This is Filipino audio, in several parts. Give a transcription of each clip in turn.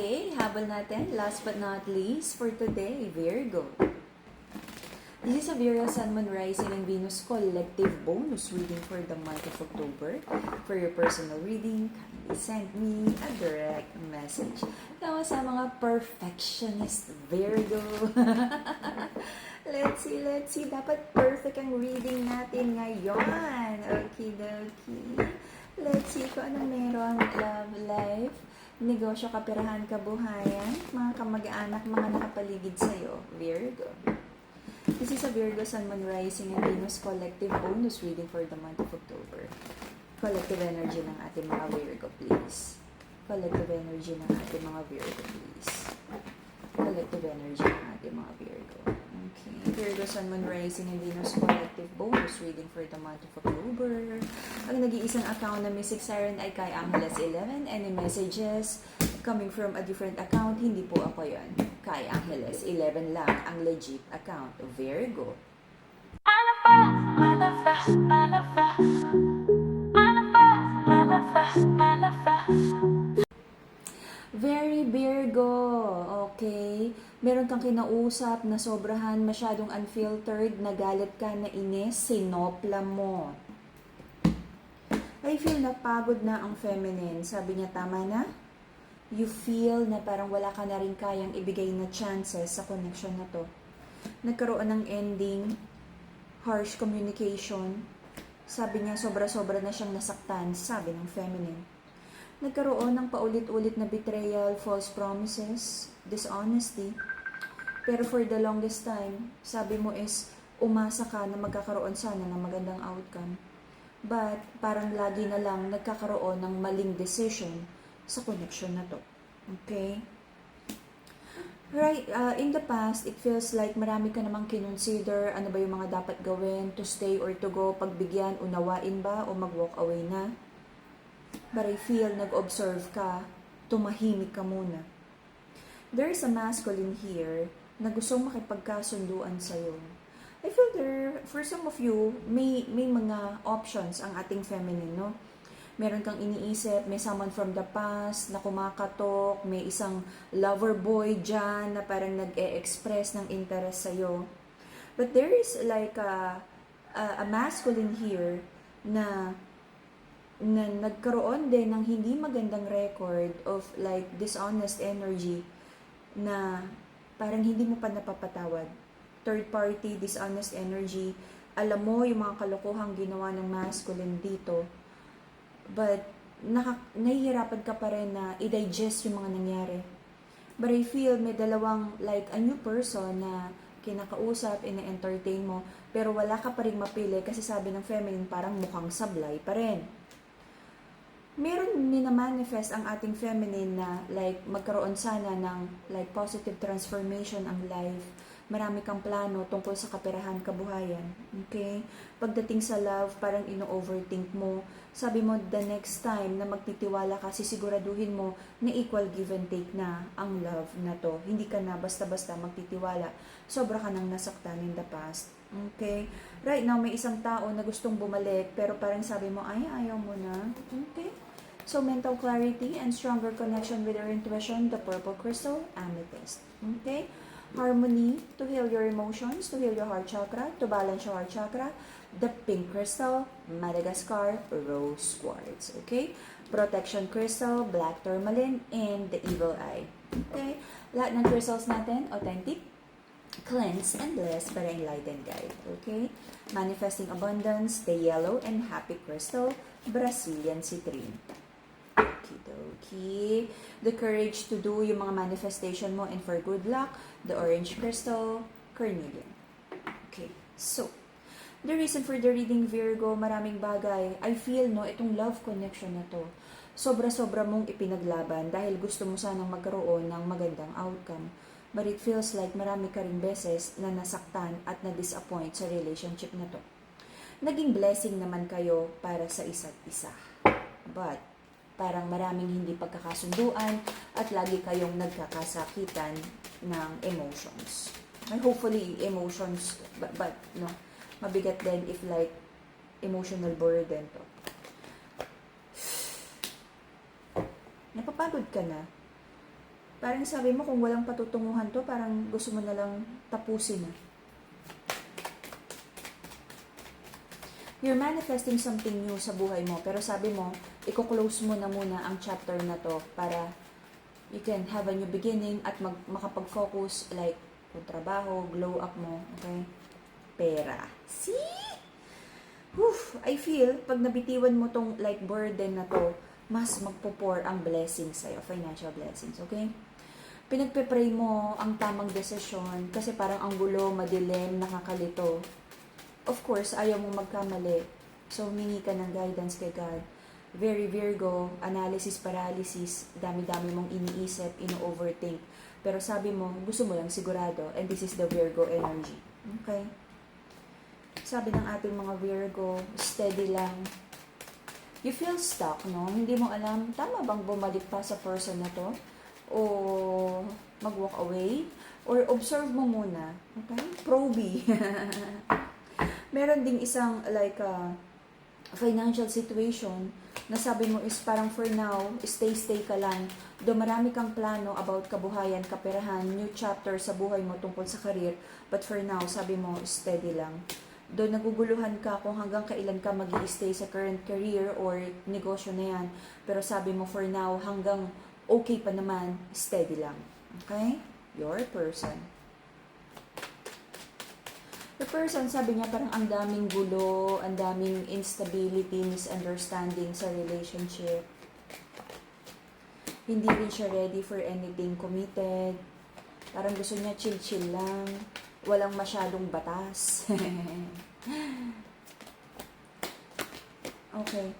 Okay, habol natin. Last but not least for today, Virgo. This is a Virgo Sun, Moon, Rising, and Venus collective bonus reading for the month of October. For your personal reading, kindly send me a direct message. Tama sa mga perfectionist Virgo. Let's see. Dapat perfect ang reading natin ngayon. Okie-dokie. Let's see kung anong meron. Love life, negosyo, kaperahan, kabuhayan, mga kamag-anak, mga nakapaligid sa'yo, Virgo. This is a Virgo Sun, Moon, Rising, and Venus collective bonus reading for the month of October. Collective energy ng ating mga Virgo, please. Collective energy ng ating mga Virgo, please. Collective energy ng ating mga Virgo. Okay. Virgo Sun, Moon, Rising, and Venus collective bonus reading for the month of October. Ang nag-iisang account na Mystic Siren ay kay Angeles 11. Any messages coming from a different account, hindi po ako yon. Kay Angeles 11 lang ang legit account of Virgo. Very Virgo, okay? Meron kang kinausap na sobrahan, masyadong unfiltered, nagalit ka, na inis, sinopla mo. I feel napagod na ang feminine. Sabi niya, tama na? You feel na parang wala ka na rin kayang ibigay na chances sa connection na to. Nagkaroon ng ending, harsh communication. Sabi niya, sobra-sobra na siyang nasaktan, sabi ng feminine. Nagkaroon ng paulit-ulit na betrayal, false promises, dishonesty. Pero for the longest time, sabi mo is, umasa ka na magkakaroon sana ng magandang outcome. But parang lagi na lang nagkakaroon ng maling decision sa connection na to. Okay? Right, in the past, it feels like marami ka namang kinonsider, ano ba yung mga dapat gawin, to stay or to go, pagbigyan, unawain ba, o mag-walk away na. But I feel nag-observe ka, tumahimik ka muna. There is a masculine here na gustong makipagkasunduan sa'yo. I feel there, for some of you, may mga options ang ating feminine, no? Meron kang iniisip, may someone from the past na kumakatok, may isang lover boy dyan na parang nag-e-express ng interest sa'yo. But there is like a masculine here na nagkaroon din ng hindi magandang record of like dishonest energy na parang hindi mo pa napapatawad. Third party, dishonest energy. Alam mo yung mga kalokohang ginawa ng masculine dito. But nahihirapan ka pa rin na i-digest yung mga nangyari. But I feel may dalawang like a new person na kinakausap, ina-entertain mo, pero wala ka pa rin mapili kasi sabi ng feminine parang mukhang sablay pa rin. Meron minamanifest ang ating feminine na like magkaroon sana ng like positive transformation ang life. Marami kang plano tungkol sa kaperahan, kabuhayan. Okay? Pagdating sa love, parang ino-overthink mo. Sabi mo, the next time na magtitiwala ka, sisiguraduhin mo na equal give and take na ang love na to. Hindi ka na basta-basta magtitiwala. Sobra ka nang nasaktan in the past. Okay? Right now, may isang tao na gustong bumalik, pero parang sabi mo, ay, ayaw mo na. Okay? So, mental clarity and stronger connection with your intuition, the purple crystal, amethyst. Okay? Harmony, to heal your emotions, to heal your heart chakra, to balance your heart chakra, the pink crystal, Madagascar, rose quartz. Okay? Protection crystal, black tourmaline, and the evil eye. Okay? Lahat ng crystals natin, authentic, cleanse and bless para enlightened guide. Okay? Manifesting abundance, the yellow and happy crystal, Brazilian citrine. Okay. The courage to do yung mga manifestation mo and for good luck, the orange crystal, carnelian. Okay. So, the reason for the reading, Virgo, maraming bagay. I feel, no, itong love connection na to, sobra-sobra mong ipinaglaban dahil gusto mo sanang magkaroon ng magandang outcome. But it feels like marami ka ring beses na nasaktan at na-disappoint sa relationship na to. Naging blessing naman kayo para sa isa't isa. But, parang maraming hindi pagkakasunduan at lagi kayong nagkakasakitan ng emotions. And hopefully, emotions, but no, mabigat din if like emotional burden to. Napapagod ka na. Parang sabi mo, kung walang patutunguhan to, parang gusto mo na lang tapusin na. You're manifesting something new sa buhay mo, pero sabi mo, i-close mo na muna ang chapter na to para you can have a new beginning at makapag-focus like kung trabaho, glow up mo, okay? Pera. See? I feel, pag nabitiwan mo tong like burden na to, mas magpo-pour ang blessings sa'yo, financial blessings, okay? Pinagpe-pray mo ang tamang desisyon kasi parang ang gulo, madilim, nakakalito. Of course, ayaw mong magkamali. So, humingi ka ng guidance kay God. Very Virgo, analysis paralysis, dami-dami mong iniisip, ino-overthink. Pero sabi mo, gusto mo lang sigurado, and this is the Virgo energy. Okay? Sabi ng ating mga Virgo, steady lang. You feel stuck, no? Hindi mo alam, tama bang bumalik pa sa person na to? O mag-walk away? Or observe mo muna. Okay? Probe. Meron ding isang like financial situation na sabi mo is parang for now, stay ka lang. Do marami kang plano about kabuhayan, kaperahan, new chapter sa buhay mo tungkol sa career. But for now, sabi mo, steady lang. Do naguguluhan ka kung hanggang kailan ka mag-i-stay sa current career or negosyo na yan. Pero sabi mo for now, hanggang okay pa naman, steady lang. Okay? Your person. The person, sabi niya, parang ang daming gulo, ang daming instability, misunderstanding sa relationship. Hindi rin siya ready for anything committed. Parang gusto niya chill-chill lang. Walang masyadong batas. Okay.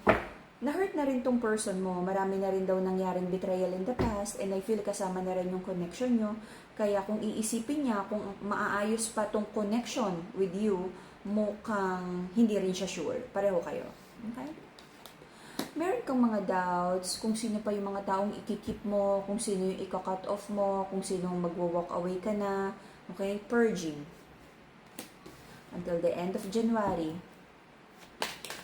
Na-hurt na rin tong person mo. Marami na rin daw nangyaring betrayal in the past and I feel kasama na rin yung connection nyo. Kaya kung iisipin niya, kung maaayos pa tong connection with you, mukhang hindi rin siya sure. Pareho kayo. Okay? Meron kang mga doubts kung sino pa yung mga taong ikikip mo, kung sino yung ika-cut off mo, kung sino mag-walk away ka na. Okay? Purging. Until the end of January.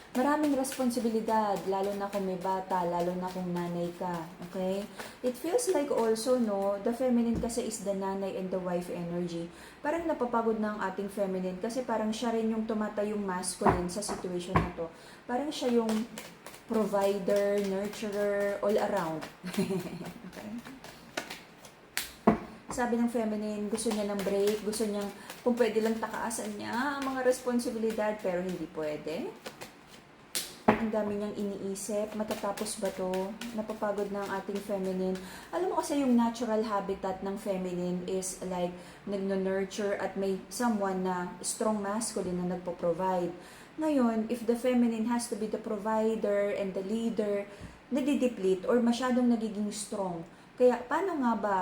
Maraming responsibilidad, lalo na kung may bata, lalo na kung nanay ka, okay? It feels like also, no, the feminine kasi is the nanay and the wife energy. Parang napapagod na ang ating feminine kasi parang siya rin yung tumatayong masculine sa situation na to. Parang siya yung provider, nurturer, all around. Okay? Sabi ng feminine, gusto niya ng break, gusto niyang, kung pwede lang takaasan niya ang mga responsibilidad, pero hindi pwede. Ang dami niyang iniisip, matatapos ba to? Napapagod na ang ating feminine. Alam mo kasi yung natural habitat ng feminine is like nagno-nurture at may someone na strong masculine na nagpo-provide. Ngayon, if the feminine has to be the provider and the leader, nadideplete or masyadong nagiging strong. Kaya paano nga ba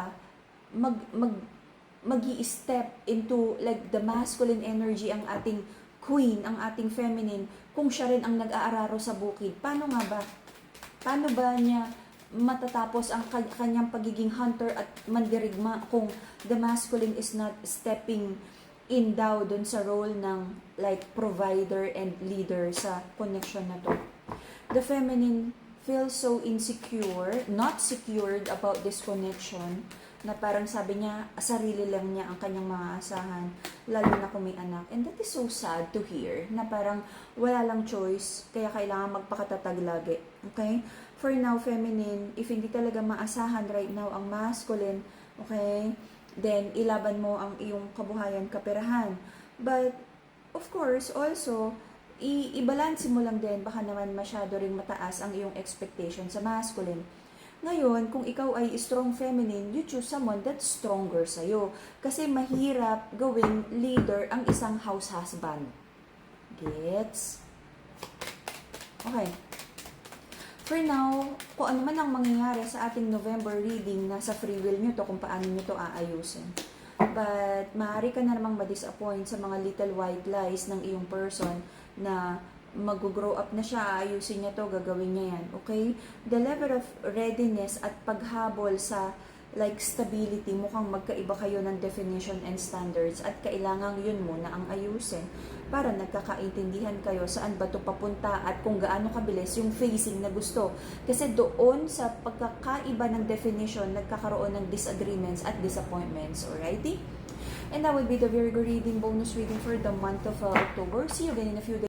mag-i-step into like the masculine energy ang ating queen, ang ating feminine, kung siya rin ang nag-aararo sa bukid? Paano nga ba? Paano ba niya matatapos ang kanyang pagiging hunter at mandirigma kung the masculine is not stepping in daw dun sa role ng like provider and leader sa connection na to? The feminine feels so insecure, not secured about this connection, na parang sabi niya, sarili lang niya ang kanyang mga asahan, lalo na kung may anak. And that is so sad to hear, na parang wala lang choice, kaya kailangan magpakatatag lagi. Okay? For now, feminine, if hindi talaga maasahan right now ang masculine, okay, then ilaban mo ang iyong kabuhayan, kaperahan. But, of course, also, i-balance mo lang din, baka naman masyado ring mataas ang iyong expectation sa masculine. Ngayon, kung ikaw ay strong feminine, you choose someone that's stronger sa'yo. Kasi mahirap gawing leader ang isang house husband. Gets? Okay. For now, kung ano man ang mangyayari sa ating November reading, nasa free will nyo to kung paano nyo to aayusin. But, maaari ka na namang ma-disappoint sa mga little white lies ng iyong person na mag-grow up na siya, ayusin niya to, gagawin niya yan, okay? The level of readiness at paghabol sa like stability, mukhang magkaiba kayo ng definition and standards at kailangan yun muna ang ayusin para nagkakaintindihan kayo saan ba to papunta at kung gaano kabilis yung phasing na gusto. Kasi doon sa pagkakaiba ng definition, nagkakaroon ng disagreements at disappointments. Alrighty? And that would be the Virgo reading, bonus reading for the month of October. See you again in a few days.